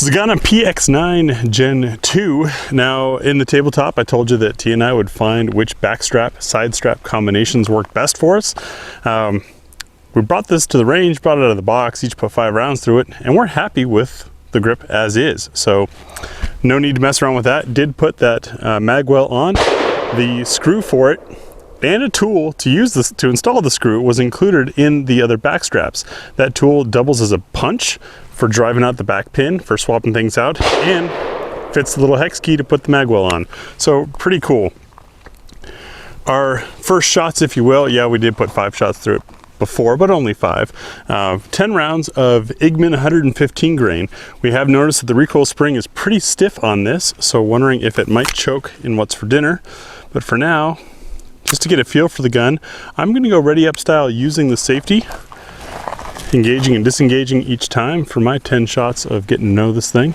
Zigana PX-9 Gen 2. Now in the tabletop, I told you that T and I would find which backstrap, side strap combinations work best for us. We brought this to the range, brought it out of the box, each put 5 rounds through it, and we're happy with the grip as is. So no need to mess around with that. Did put that mag well on. The screw for it and a tool to use this to install the screw was included in the other back straps. That tool doubles as a punch for driving out the back pin, for swapping things out, and fits the little hex key to put the magwell on. So pretty cool. Our first shots, if you will, yeah, we did put 5 shots through it before, but only 5. 10 rounds of Igman 115 grain. We have noticed that the recoil spring is pretty stiff on this, so wondering if it might choke in what's for dinner. But for now, just to get a feel for the gun, I'm gonna go ready up style using the safety, engaging and disengaging each time for my 10 shots of getting to know this thing.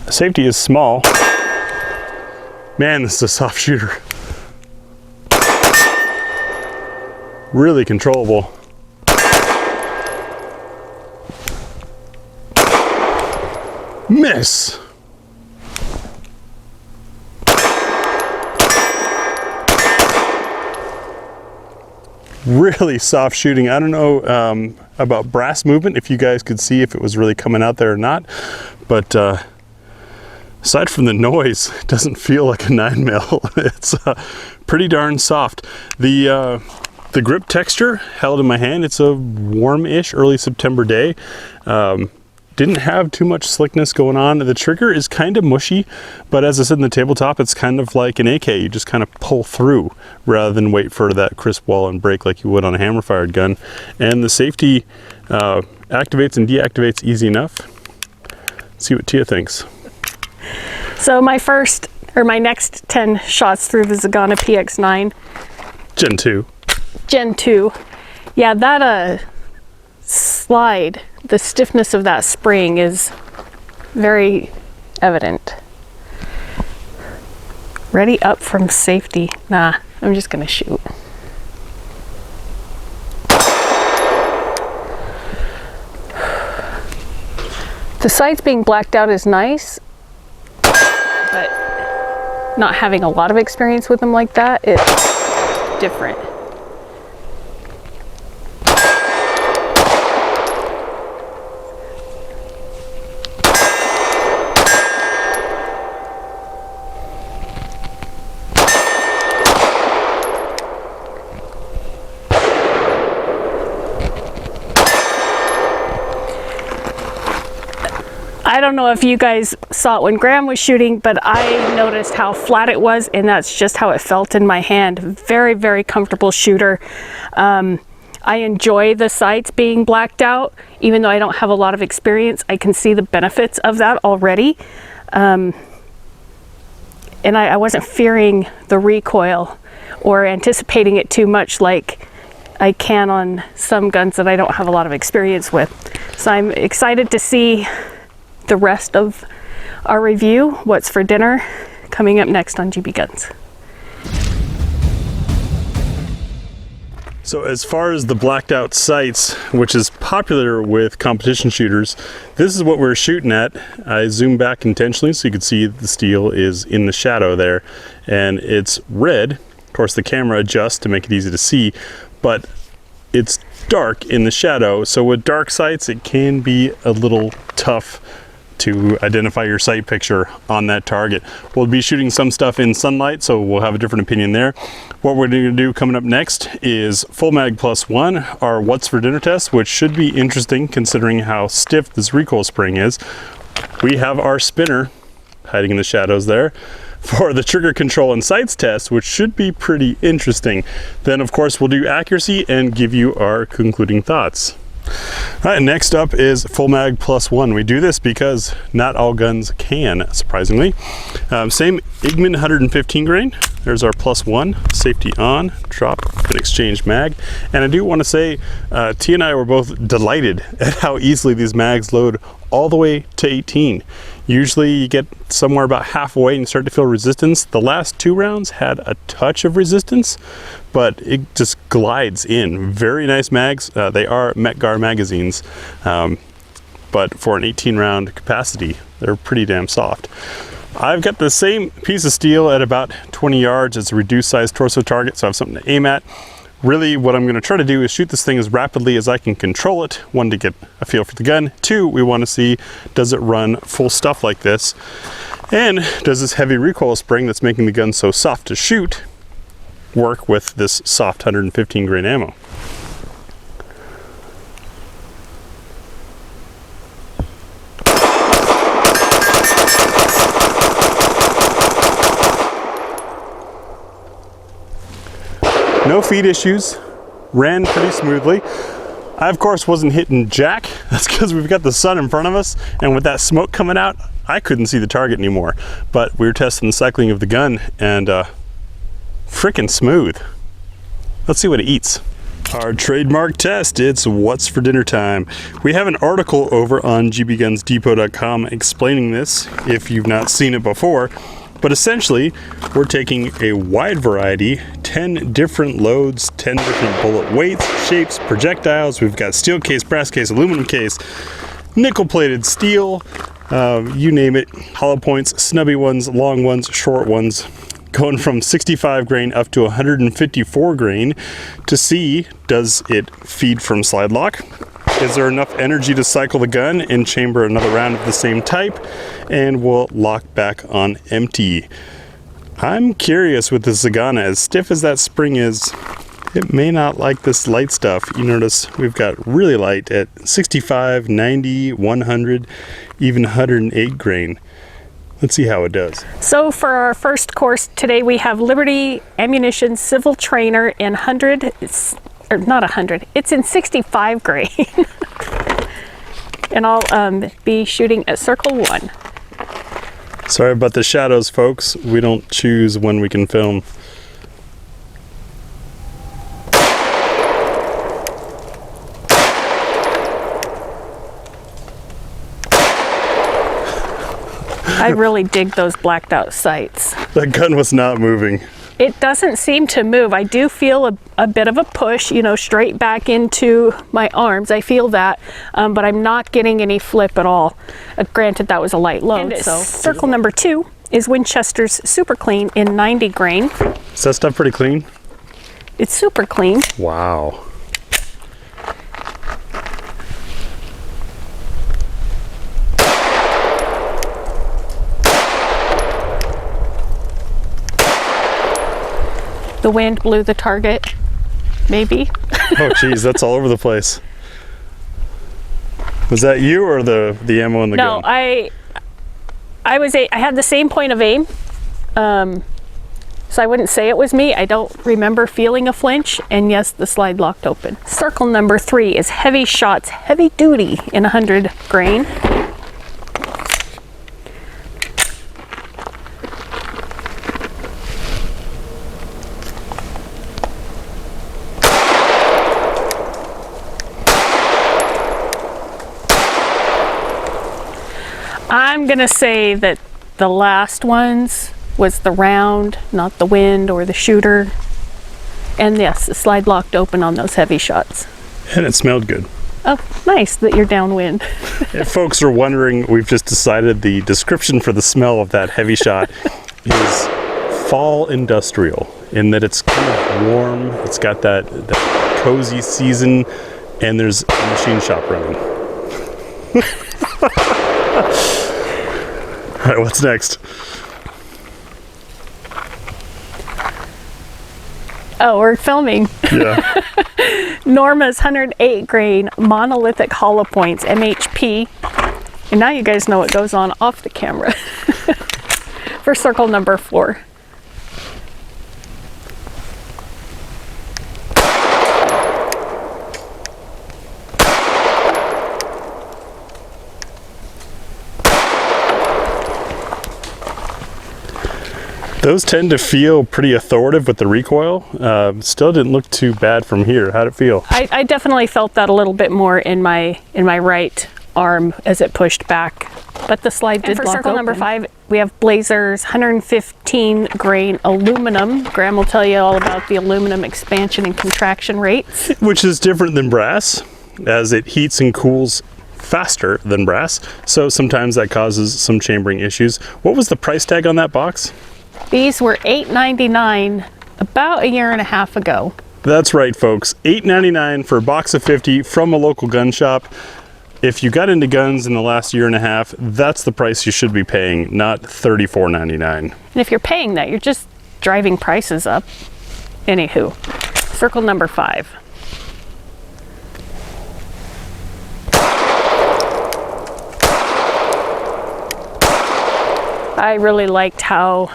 The safety is small. Man, this is a soft shooter. Really controllable. Miss. Really soft shooting. I don't know about brass movement, if you guys could see if it was really coming out there or not, but aside from the noise, it doesn't feel like a 9mm. It's pretty darn soft. The grip texture held in my hand, it's a warm-ish early September day. Didn't have too much slickness going on. The trigger is kind of mushy, but as I said in the tabletop, it's kind of like an AK. You just kind of pull through rather than wait for that crisp wall and break like you would on a hammer-fired gun. And the safety activates and deactivates easy enough. Let's see what Tia thinks. So my next 10 shots through the Zigana PX-9. Gen 2. Gen 2. Yeah, that slide, the stiffness of that spring is very evident. Ready up from safety. Nah, I'm just gonna shoot. The sights being blacked out is nice, but not having a lot of experience with them like that, it's different. I don't know if you guys saw it when Graham was shooting, but I noticed how flat it was, and that's just how it felt in my hand. Very, very comfortable shooter. I enjoy the sights being blacked out. Even though I don't have a lot of experience, I can see the benefits of that already. And I wasn't fearing the recoil or anticipating it too much like I can on some guns that I don't have a lot of experience with. So I'm excited to see the rest of our review, what's for dinner, coming up next on GBGuns. So as far as the blacked out sights, which is popular with competition shooters, this is what we're shooting at. I zoomed back intentionally so you can see the steel is in the shadow there, and it's red. Of course the camera adjusts to make it easy to see, but it's dark in the shadow, so with dark sights it can be a little tough to identify your sight picture on that target. We'll be shooting some stuff in sunlight, so we'll have a different opinion there. What we're going to do coming up next is full mag +1, our what's for dinner test, which should be interesting considering how stiff this recoil spring is. We have our spinner hiding in the shadows there for the trigger control and sights test, which should be pretty interesting. Then of course we'll do accuracy and give you our concluding thoughts. All right, next up is full mag +1. We do this because not all guns can, surprisingly. Same Igman 115 grain. There's our +1, safety on, drop, and exchange mag. And I do want to say, T and I were both delighted at how easily these mags load all the way to 18. Usually you get somewhere about halfway and you start to feel resistance. The last 2 rounds had a touch of resistance, but it just glides in. Very nice mags. They are Metgar magazines. but for an 18 round capacity, they're pretty damn soft. I've got the same piece of steel at about 20 yards. It's a reduced size torso target, so I have something to aim at. Really, what I'm going to try to do is shoot this thing as rapidly as I can control it. One, to get a feel for the gun. Two, we want to see, does it run full stuff like this? And does this heavy recoil spring that's making the gun so soft to shoot work with this soft 115 grain ammo? No feed issues, ran pretty smoothly. I of course wasn't hitting jack. That's because we've got the sun in front of us, and with that smoke coming out, I couldn't see the target anymore. But we were testing the cycling of the gun, and freaking smooth. Let's see what it eats. Our trademark test, it's what's for dinner time. We have an article over on gbgunsdepot.com explaining this if you've not seen it before. But essentially, we're taking a wide variety, 10 different loads, 10 different bullet weights, shapes, projectiles. We've got steel case, brass case, aluminum case, nickel-plated steel, you name it, hollow points, snubby ones, long ones, short ones, going from 65 grain up to 154 grain to see, does it feed from slide lock? Is there enough energy to cycle the gun and chamber another round of the same type, and will lock back on empty? I'm curious with the Zigana, as stiff as that spring is, it may not like this light stuff. You notice we've got really light at 65, 90, 100, even 108 grain. Let's see how it does. So for our first course today, we have Liberty Ammunition Civil Trainer in 100, or not 100, it's in 65 grain. And I'll be shooting at circle 1. Sorry about the shadows, folks. We don't choose when we can film. I really dig those blacked out sights. That gun was not moving. It doesn't seem to move. I do feel a bit of a push, you know, straight back into my arms. I feel that, but I'm not getting any flip at all. Granted, that was a light load. So circle number 2 is Winchester's Super Clean in 90 grain. Is that stuff pretty clean? It's super clean. Wow. The wind blew the target, maybe. Oh geez, that's all over the place. Was that you or the ammo in the gun? No, I had the same point of aim, so I wouldn't say it was me. I don't remember feeling a flinch, and yes, the slide locked open. Circle number 3 is Heavy Shots, Heavy Duty in 100 grain. I'm gonna say that the last ones was the round, not the wind or the shooter. And yes, the slide locked open on those heavy shots. And it smelled good. Oh, nice that you're downwind. If folks are wondering, we've just decided the description for the smell of that heavy shot is fall industrial, in that it's kind of warm, it's got that cozy season, and there's a machine shop running. All right, what's next? Oh, we're filming. Yeah. Norma's 108 grain monolithic hollow points, MHP. And now you guys know what goes on off the camera. For circle number 4. Those tend to feel pretty authoritative with the recoil. Still didn't look too bad from here. How'd it feel? I definitely felt that a little bit more in my right arm as it pushed back, but the slide did lock open. For circle number 5, we have Blazer's 115 grain aluminum. Graham will tell you all about the aluminum expansion and contraction rates. Which is different than brass, as it heats and cools faster than brass, so sometimes that causes some chambering issues. What was the price tag on that box? These were $8.99 about a year and a half ago. That's right, folks. $8.99 for a box of 50 from a local gun shop. If you got into guns in the last year and a half, that's the price you should be paying, not $34.99. And if you're paying that, you're just driving prices up. Anywho, circle number 5. I really liked how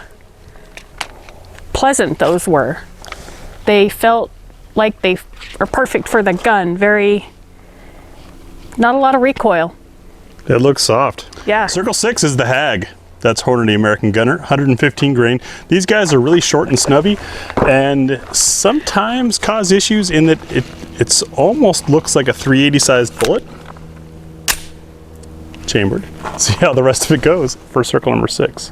pleasant those were. They felt like they are perfect for the gun. Not a lot of recoil. It looks soft. Yeah. Circle 6 is the Hag. That's Hornady American Gunner, 115 grain. These guys are really short and snubby and sometimes cause issues in that it's almost looks like a .380 sized bullet. Chambered. See how the rest of it goes for circle number 6.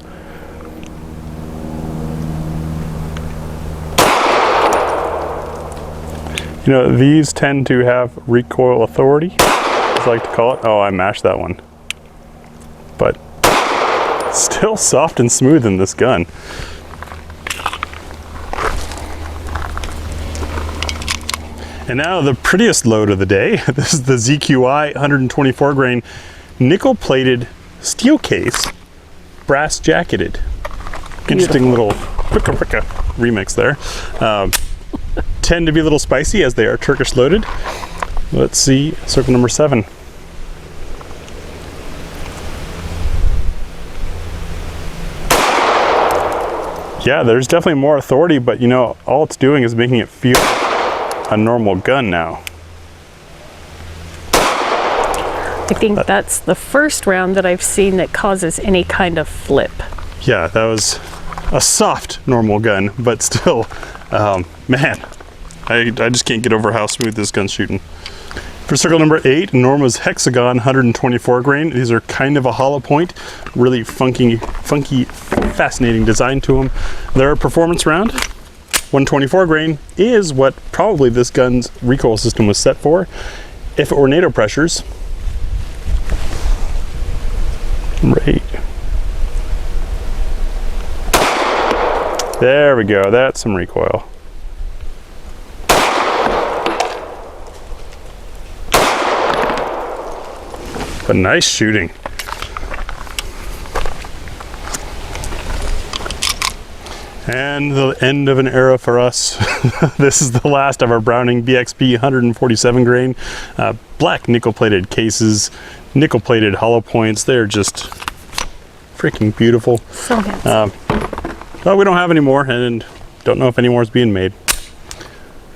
You know, these tend to have recoil authority, as I like to call it. Oh, I mashed that one. But still soft and smooth in this gun. And now the prettiest load of the day. This is the ZQI 124 grain nickel plated steel case, brass jacketed. Interesting little fricka remix there. Tend to be a little spicy as they are Turkish loaded. Let's see circle number 7. Yeah, there's definitely more authority, but you know, all it's doing is making it feel a normal gun now. I think that's the first round that I've seen that causes any kind of flip. Yeah, that was a soft normal gun, but still, man, I just can't get over how smooth this gun's shooting. For circle number 8, Norma's Hexagon 124 grain. These are kind of a hollow point, really funky, fascinating design to them. They're a performance round. 124 grain is what probably this gun's recoil system was set for. If it were NATO pressures, right. There we go, that's some recoil. But nice shooting. And the end of an era for us. This is the last of our Browning BXP 147 grain. Black nickel plated cases, nickel plated hollow points. They're just freaking beautiful. So handsome. Well, we don't have any more and don't know if any more is being made.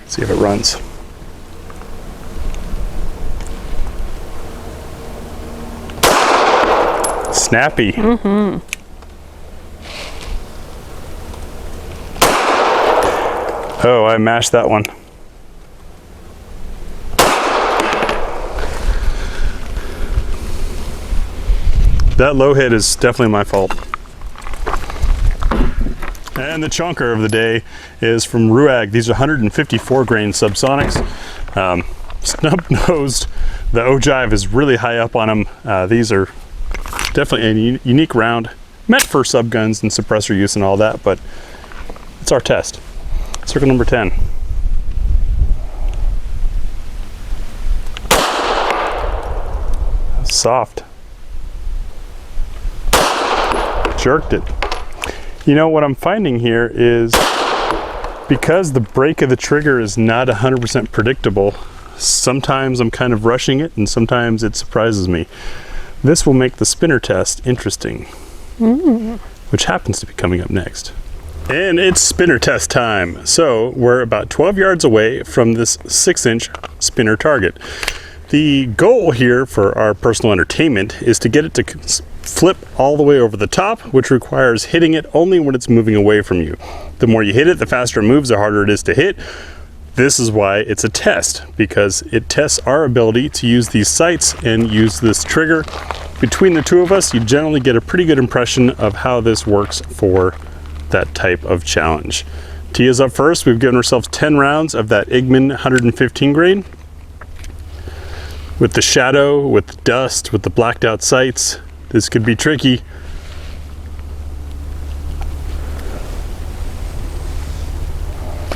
Let's see if it runs. Snappy. Mm-hmm. Oh, I mashed that one. That low hit is definitely my fault. And the chunker of the day is from Ruag. These are 154 grain subsonics. Snub-nosed. The ogive is really high up on them. These are definitely a unique round, meant for subguns and suppressor use and all that, but it's our test. Circle number 10. Soft. Jerked it. You know what I'm finding here is because the break of the trigger is not 100% predictable, sometimes I'm kind of rushing it and sometimes it surprises me. This will make the spinner test interesting, which happens to be coming up next. And it's spinner test time. So we're about 12 yards away from this 6-inch spinner target. The goal here for our personal entertainment is to get it to flip all the way over the top, which requires hitting it only when it's moving away from you. The more you hit it, the faster it moves, the harder it is to hit. This is why it's a test, because it tests our ability to use these sights and use this trigger. Between the two of us, you generally get a pretty good impression of how this works for that type of challenge. Tia's up first. We've given ourselves 10 rounds of that Igman 115 grain. With the shadow, with the dust, with the blacked out sights, this could be tricky.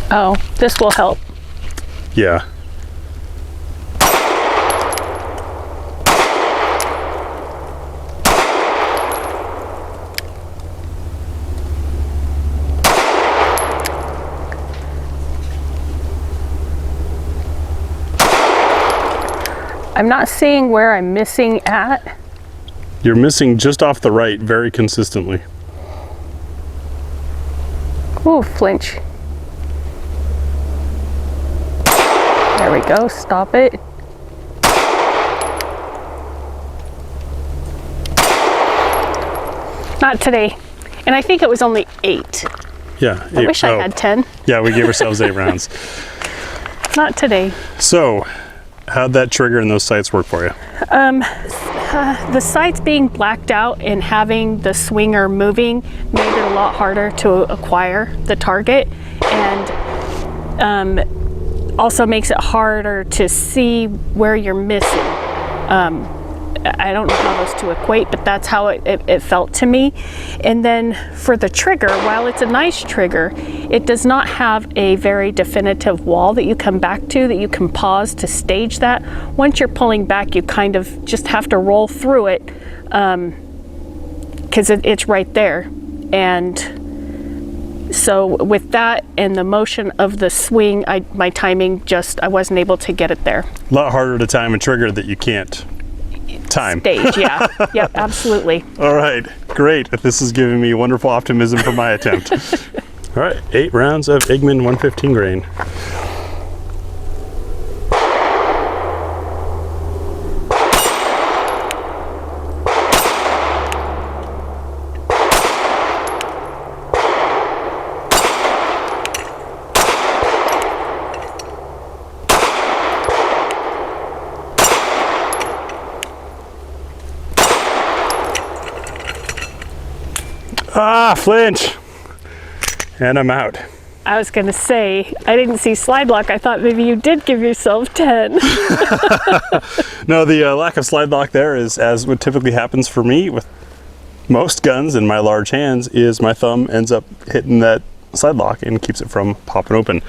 Oh, this will help. Yeah. I'm not seeing where I'm missing at. You're missing just off the right very consistently. Ooh, flinch. There we go, stop it. Not today. And I think it was only 8. Yeah. I wish I had 10. Yeah, we gave ourselves 8 rounds. Not today. So, how'd that trigger and those sights work for you? The sights being blacked out and having the swinger moving made it a lot harder to acquire the target, and also makes it harder to see where you're missing. I don't know how those two equate, but that's how it felt to me. And then for the trigger, while it's a nice trigger, it does not have a very definitive wall that you come back to, that you can pause to stage that. Once you're pulling back, you kind of just have to roll through it, because it's right there. And so with that and the motion of the swing, my timing I wasn't able to get it there. A lot harder to time a trigger that you can't time. Stage, yeah. Yep, absolutely. All right, great. This is giving me wonderful optimism for my attempt. All right, 8 rounds of Igman 115 grain. Ah, flinch. And I'm out. I was going to say, I didn't see slide lock. I thought maybe you did give yourself 10. No, the lack of slide lock there is, as what typically happens for me with most guns in my large hands, is my thumb ends up hitting that slide lock and keeps it from popping open.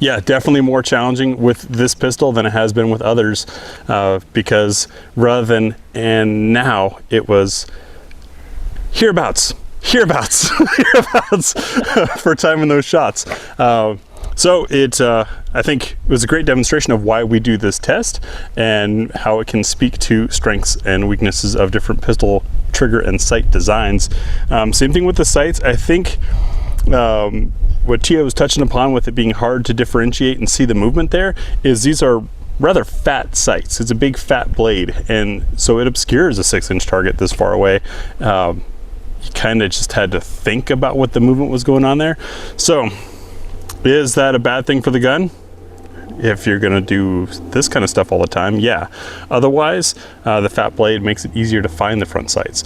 Yeah, definitely more challenging with this pistol than it has been with others, because rather than and now, it was hereabouts for timing those shots. So I think it was a great demonstration of why we do this test and how it can speak to strengths and weaknesses of different pistol trigger and sight designs. Same thing with the sights. I think what Tia was touching upon with it being hard to differentiate and see the movement there is these are rather fat sights. It's a big fat blade, and so it obscures a 6-inch target this far away. You kind of just had to think about what the movement was going on there. So is that a bad thing for the gun? If you're gonna do this kind of stuff all the time, yeah. Otherwise, the fat blade makes it easier to find the front sights.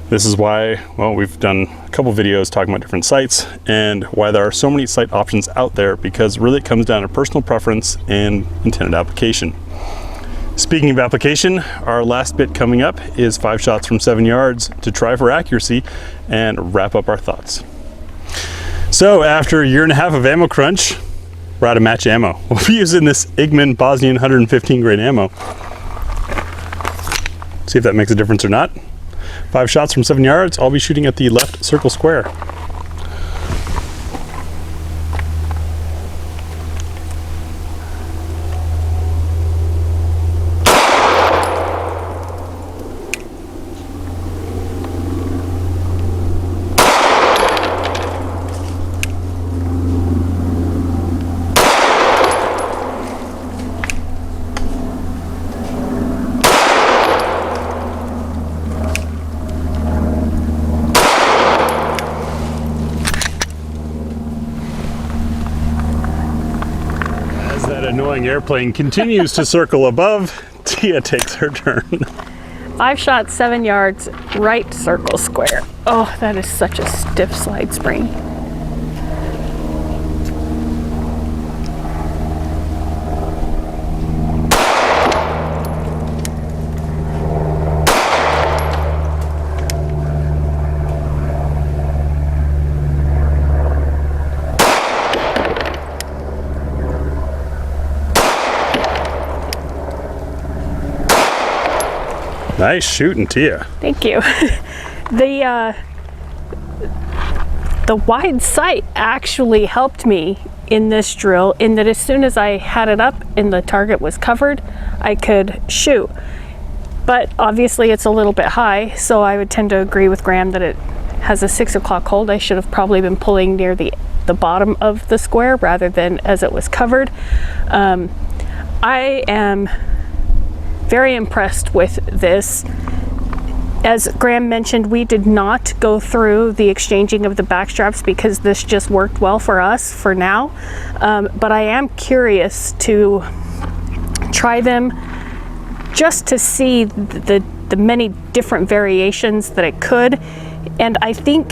This is why, well, we've done a couple videos talking about different sights and why there are so many sight options out there, because really it comes down to personal preference and intended application. Speaking of application, our last bit coming up is 5 shots from 7 yards to try for accuracy and wrap up our thoughts. So after a year and a half of ammo crunch, we're out of match ammo. We'll be using this Igman Bosnian 115 grain ammo. See if that makes a difference or not. 5 shots from 7 yards, I'll be shooting at the left circle square. Annoying airplane continues to circle above. Tia takes her turn. 5 shots, 7 yards, right circle square. Oh, that is such a stiff slide spring. Nice shooting, Tia. Thank you. The wide sight actually helped me in this drill, in that as soon as I had it up and the target was covered, I could shoot. But obviously it's a little bit high, so I would tend to agree with Graham that it has a 6 o'clock hold. I should have probably been pulling near the bottom of the square rather than as it was covered. I am very impressed with this. As Graham mentioned, we did not go through the exchanging of the back straps because this just worked well for us for now. But I am curious to try them just to see the many different variations that it could. And I think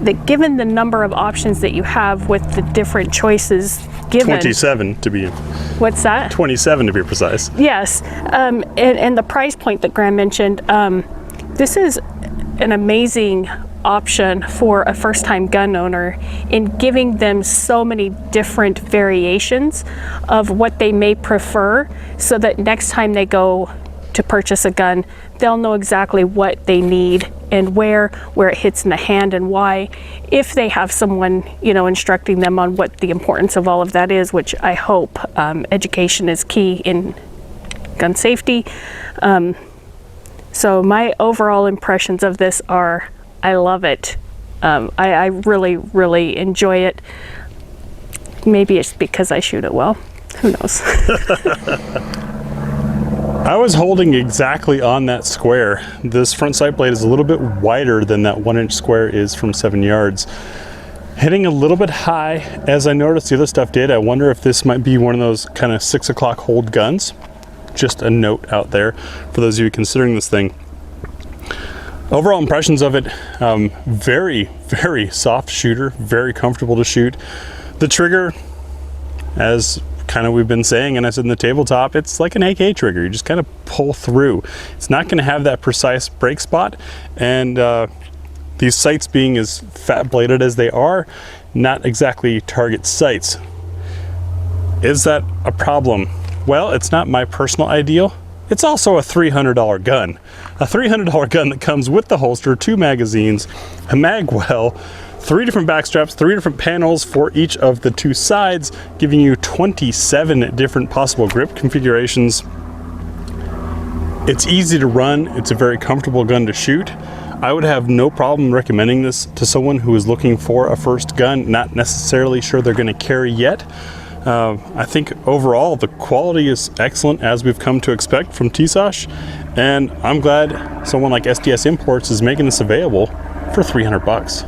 that given the number of options that you have with the different choices given. 27 to be. What's that? 27 to be precise. Yes, and the price point that Graham mentioned, this is an amazing option for a first-time gun owner in giving them so many different variations of what they may prefer, so that next time they go to purchase a gun, they'll know exactly what they need and where it hits in the hand and why, if they have someone, you know, instructing them on what the importance of all of that is, which I hope. Education is key in gun safety. So my overall impressions of this are, I love it. I really, really enjoy it. Maybe it's because I shoot it well. Who knows? I was holding exactly on that square. This front sight blade is a little bit wider than that 1-inch square is from 7 yards. Hitting a little bit high, as I noticed the other stuff did. I wonder if this might be one of those kind of 6 o'clock hold guns. Just a note out there for those of you considering this thing. Overall impressions of it, very, very soft shooter, very comfortable to shoot. The trigger, as kind of we've been saying, and I said in the tabletop, it's like an AK trigger. You just kind of pull through. It's not going to have that precise break spot, and these sights being as fat bladed as they are, not exactly target sights. Is that a problem? Well, it's not my personal ideal. It's also a $300 gun. A $300 gun that comes with the holster, 2 magazines, a mag well, 3 different back straps, 3 different panels for each of the 2 sides, giving you 27 different possible grip configurations. It's easy to run. It's a very comfortable gun to shoot. I would have no problem recommending this to someone who is looking for a first gun, not necessarily sure they're going to carry yet. I think overall the quality is excellent, as we've come to expect from Tisas, and I'm glad someone like SDS Imports is making this available for 300 bucks.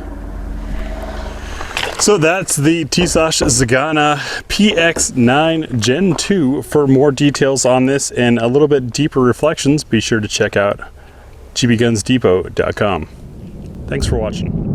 So that's the Tisas Zigana PX-9 Gen 2. For more details on this and a little bit deeper reflections, be sure to check out gbgunsdepot.com. Thanks for watching.